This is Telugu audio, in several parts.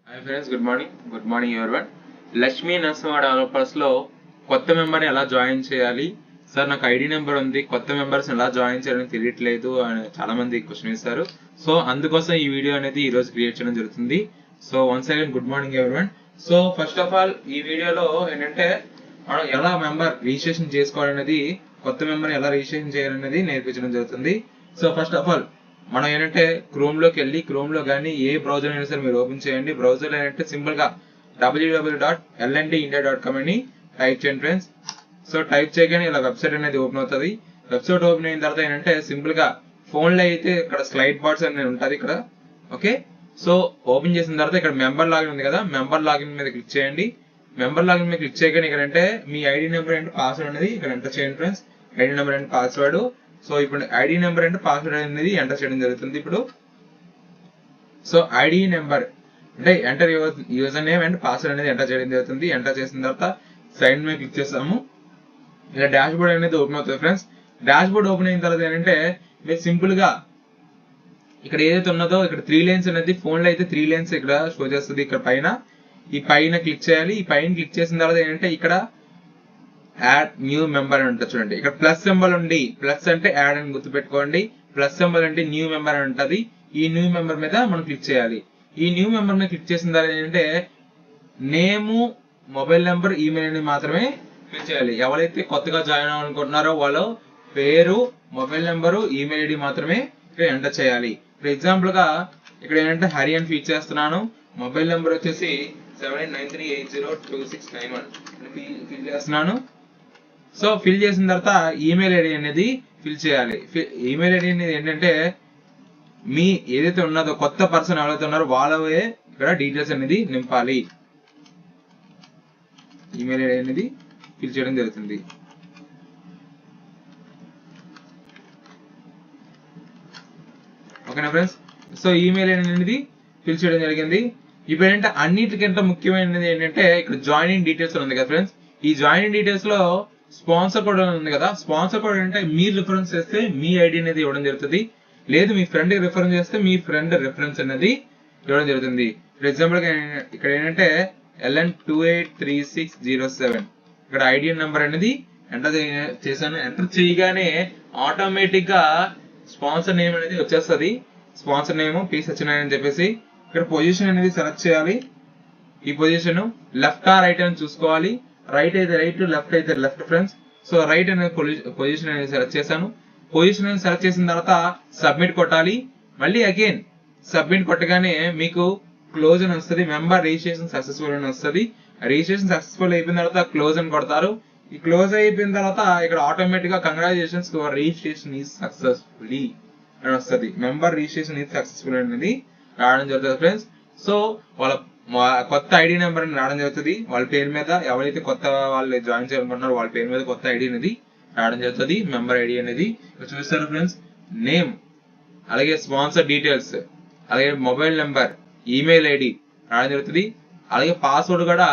Hi friends, good morning everyone. Lakshmi Narasimha developers లో కొత్త మెంబర్ ఎలా జాయిన్ చేయాలి సార్, నాకు ఐడి నెంబర్ ఉంది, కొత్త మెంబర్స్ ఎలా జాయిన్ చేయడం తెలియట్లేదు అని చాలా మంది క్వశ్చన్ ఇస్తారు. సో అందుకోసం ఈ వీడియో అనేది ఈ రోజు క్రియేట్ చేయడం జరుగుతుంది. So once again good morning everyone. So first of all ఈ వీడియోలో ఏంటంటే మనం ఎలా మెంబర్ రిజిస్ట్రేషన్ చేసుకోవాలనేది, కొత్త మెంబర్ ఎలా రిజిస్ట్రేషన్ చేయాలనేది నేర్పించడం జరుగుతుంది. సో ఫస్ట్ ఆఫ్ ఆల్ మనం ఏంటంటే క్రోమ్ లోకి వెళ్ళి, క్రోమ్ లో కానీ ఏ బ్రౌజర్ అయినా సరే మీరు ఓపెన్ చేయండి. బ్రౌజర్ ఏంటంటే సింపుల్ గా www.lndindia.com అని టైప్ చేయండి ఫ్రెండ్స్. సో టైప్ చేయగానే ఇలా వెబ్సైట్ అనేది ఓపెన్ అవుతుంది. వెబ్సైట్ ఓపెన్ అయిన తర్వాత ఏంటంటే సింపుల్ గా ఫోన్ లో అయితే ఇక్కడ స్లైడ్ బార్స్ అనేది ఉంటుంది ఇక్కడ. ఓకే, సో ఓపెన్ చేసిన తర్వాత ఇక్కడ మెంబర్ లాగిన్ ఉంది కదా, మెంబర్ లాగిన్ మీద క్లిక్ చేయండి. మెంబర్ లాగిన్ మీద క్లిక్ చేయగానే ఇక్కడ అంటే మీ ఐడి నెంబర్ అండ్ పాస్వర్డ్ అనేది ఇక్కడ ఎంటర్ చేయండి friends. ID number and password. So ఇప్పుడు ఐడి నెంబర్ అంటే పాస్వర్డ్ అనేది ఎంటర్ చేయడం జరుగుతుంది ఇప్పుడు. సో ఐడి నెంబర్ అంటే enter user name and password అనేది ఎంటర్ చేయడం జరుగుతుంది. ఎంటర్ చేసిన తర్వాత సైన్ మీద క్లిక్ చేస్తాము. ఇలా డాష్ బోర్డ్ అనేది ఓపెన్ అవుతుంది ఫ్రెండ్స్. డాష్ బోర్డ్ ఓపెన్ అయిన తర్వాత ఏంటంటే మీరు సింపుల్ గా ఇక్కడ ఏదైతే ఉన్నదో ఇక్కడ 3 లైన్స్ అనేది, ఫోన్ లో అయితే 3 లైన్స్ ఇక్కడ షో చేస్తుంది. ఇక్కడ పైన ఈ పైన క్లిక్ చేయాలి. ఈ పైన క్లిక్ చేసిన తర్వాత ఏంటంటే ఇక్కడ యాడ్ న్యూ మెంబర్ అని ఉంటుంది చూడండి. ఇక్కడ ప్లస్ సింబల్ ఉండి, ప్లస్ అంటే యాడ్ అని గుర్తుపెట్టుకోండి, ప్లస్ సింబల్ అంటే న్యూ మెంబర్ అని ఉంటుంది. ఈ న్యూ మెంబర్ మీద మనం క్లిక్ చేయాలి. ఈ న్యూ మెంబర్ మీద క్లిక్ చేసిన తర్వాత ఏంటంటే నేము, మొబైల్ నెంబర్, ఈమెయిల్ అనేది మాత్రమే ఫిల్ చేయాలి. ఎవరైతే కొత్తగా జాయిన్ అవ్వాలనుకుంటున్నారో వాళ్ళ పేరు, మొబైల్ నెంబరు, ఈమెయిల్ ఐడి మాత్రమే ఇక్కడ ఎంటర్ చేయాలి. ఫర్ ఎగ్జాంపుల్ గా ఇక్కడ ఏంటంటే హరి అని ఫిల్ చేస్తున్నాను. మొబైల్ నెంబర్ వచ్చేసి 7893802691 ఫిల్ చేస్తున్నాను. సో ఫిల్ చేసిన తర్వాత ఈమెయిల్ ఐడి అనేది ఫిల్ చేయాలి. ఈమెయిల్ ఐడి అనేది ఏంటంటే మీ ఏదైతే ఉన్నదో కొత్త పర్సన్ ఎవరైతే ఉన్నారో వాళ్ళవే ఇక్కడ డీటెయిల్స్ అనేది నింపాలి. ఈమెయిల్ ఐడి అనేది ఫిల్ చేయడం జరుగుతుంది. ఓకేనా ఫ్రెండ్స్. సో ఈమెయిల్ ఐడి అనేది ఫిల్ చేయడం జరిగింది. ఇప్పుడు ఏంటంటే అన్నిటికంటే ముఖ్యమైనది ఏంటంటే ఇక్కడ జాయినింగ్ డీటెయిల్స్ ఉంది కదా ఫ్రెండ్స్. ఈ జాయినింగ్ డీటెయిల్స్ లో స్పాన్సర్ కోడ్ ఉంది కదా. స్పాన్సర్ కోడ్ అంటే మీరు రిఫరెన్స్ చేస్తే మీ ఐడి అనేది ఇవ్వడం జరుగుతుంది. లేదు మీ ఫ్రెండ్ కి రిఫరెన్స్ చేస్తే మీ ఫ్రెండ్ రిఫరెన్స్ అనేది ఇవ్వడం జరుగుతుంది. ఫర్ ఎగ్జాంపుల్ ఇక్కడ ఏంటంటే LN283607 ఇక్కడ ఐడి నెంబర్ అనేది ఎంటర్ చేశాను. ఎంటర్ చేయగానే ఆటోమేటిక్ గా స్పాన్సర్ నేమ్ అనేది వచ్చేస్తుంది. స్పాన్సర్ నేమ్ పి సత్యనారాయణ అని చెప్పేసి ఇక్కడ పొజిషన్ అనేది సెలెక్ట్ చేయాలి. ఈ పొజిషన్ లెఫ్ట్ ఆ రైట్ అని చూసుకోవాలి. రైట్ అయితే రైట్, లెఫ్ట్ అయితే లెఫ్ట్ ఫ్రెండ్స్. సో రైట్ అనే పొజిషన్ అనేది సెలెక్ట్ చేశాను. పొజిషన్ అనేది సెలెక్ట్ చేసిన తర్వాత సబ్మిట్ కొట్టాలి. మళ్ళీ అగైన్ సబ్మిట్ కొట్టగానే మీకు క్లోజ్ అని వస్తుంది. మెంబర్ రిజిస్ట్రేషన్ సక్సెస్ఫుల్ అని వస్తుంది. రిజిస్ట్రేషన్ సక్సెస్ఫుల్ అయిపోయిన తర్వాత క్లోజ్ అని కొడతారు. ఈ క్లోజ్ అయిపోయిన తర్వాత ఇక్కడ ఆటోమేటిక్ గా congratulations your registration is successfully అని వస్తుంది. మెంబర్ రిజిస్ట్రేషన్ ఈజ్ సక్సెస్ఫుల్ అనేది రావడం జరుగుతుంది ఫ్రెండ్స్. సో వాళ్ళ కొత్త ఐడి నెంబర్ అని రావడం జరుగుతుంది. వాళ్ళ పేరు మీద ఎవరైతే కొత్త వాళ్ళు జాయిన్ చేయాలనుకుంటున్నారో వాళ్ళ పేరు మీద కొత్త ఐడి అనేది రావడం జరుగుతుంది. మెంబర్ ఐడి అనేది చూస్తారు ఫ్రెండ్స్. నేమ్, అలాగే స్పాన్సర్ డీటెయిల్స్, అలాగే మొబైల్ నెంబర్, ఈమెయిల్ ఐడి రావడం జరుగుతుంది. అలాగే పాస్వర్డ్ కూడా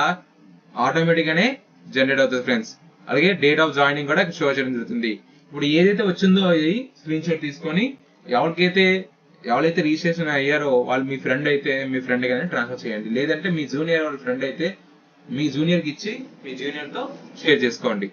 ఆటోమేటిక్ గానే జనరేట్ అవుతుంది ఫ్రెండ్స్. అలాగే డేట్ ఆఫ్ జాయినింగ్ కూడా షో చేయడం జరుగుతుంది. ఇప్పుడు ఏదైతే వచ్చిందో అది స్క్రీన్ షాట్ తీసుకొని ఎవరైతే రిజిస్ట్రేషన్ అయ్యారో వాళ్ళు మీ ఫ్రెండ్ అయితే మీ ఫ్రెండ్ గానే ట్రాన్స్ఫర్ చేయండి. లేదంటే మీ జూనియర్ వాళ్ళ ఫ్రెండ్ అయితే మీ జూనియర్ కి ఇచ్చి మీ జూనియర్ తో షేర్ చేసుకోండి.